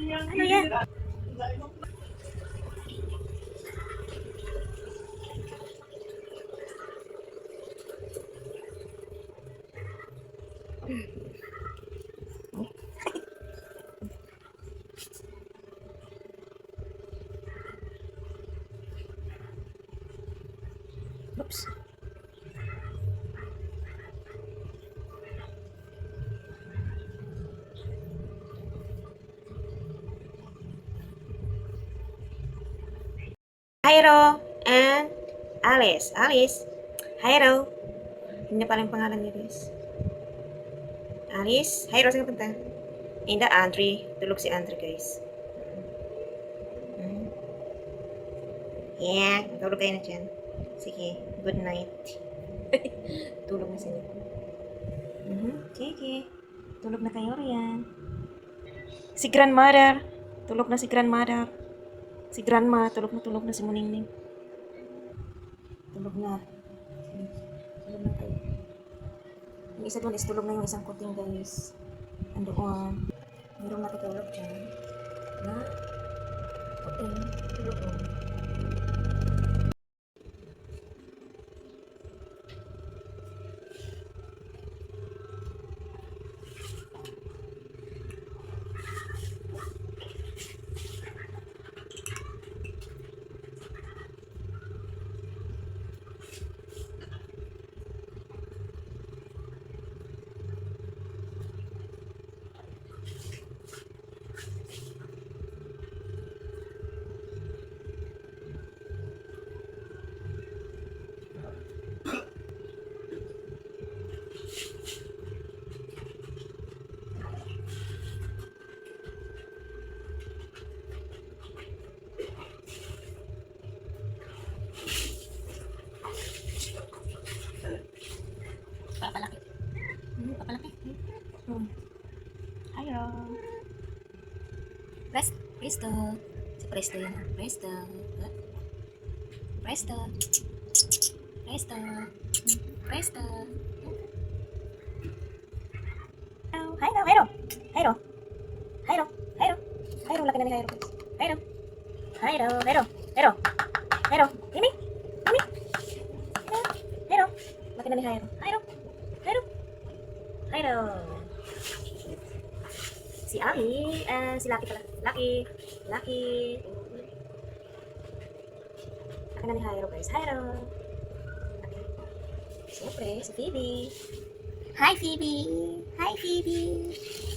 Ano yan? Oops. Jairo and Alice. Alice. Jairo. Hindi pala yung pangalan ni Alice. Alice. Jairo, saan ka punta? Hindi, Andre. Tulog si Andre, guys. Yeah, tulog kayo na dyan. Sige, good night. Tulog na sila. Sige. Tulog na kayo riyan. Si grandmother. Tulog na si grandmother. Si grandma, tulog na si Muningning. Tulog na. Tulog na kayo. Yung isa doon is tulog na yung isang kuting, guys. Andoon. Mayroong natutulog dyan. Na? Kuting. Tulog doon. Papalaki. Papalaki. Hayo. Presto. Si Presto yan. Presto. Presto. Presto. Presto. Hairo. Hairo. Hairo. Hairo. Hairo. Hairo. Laki na ni Hairo. Hairo. Hairo. Hairo. Hairo. Hairo. Kimi. Kimi. Hairo. Laki na ni Hairo. Hairo. Hairo. Hairo. Si Ami, si Lucky pala. Lucky. Lucky. Laki na ni Hairo, guys. Hairo. Okay. Siyempre, si Phoebe. Hi, Phoebe. Hi, Phoebe.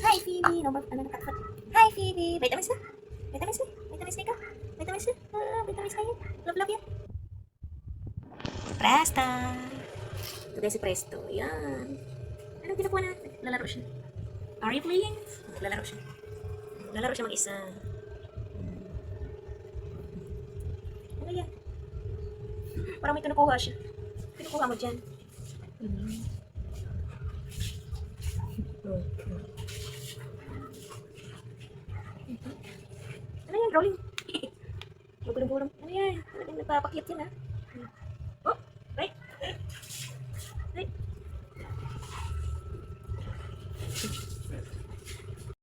Hi, Phoebe. No, ano nakatakot? Hi, Phoebe. Vitamins na? Vitamins na? Vitamins na ikaw? Vitamins na? Vitamins na yan. Love yan. Presto. Ito guys si Presto. Yan. Anong ginagawa natin? Lalaro siya. Are you playing? Lalaro siya. Lalaro siya mag-isa. Ano yan? Parang may kinukuha siya. Kinukuha mo dyan. Ano yan? Rolling. Gulong-gulong. Ano yan? Ano yan? Nagpapakit yan ha? Oh! Right! Right! Right!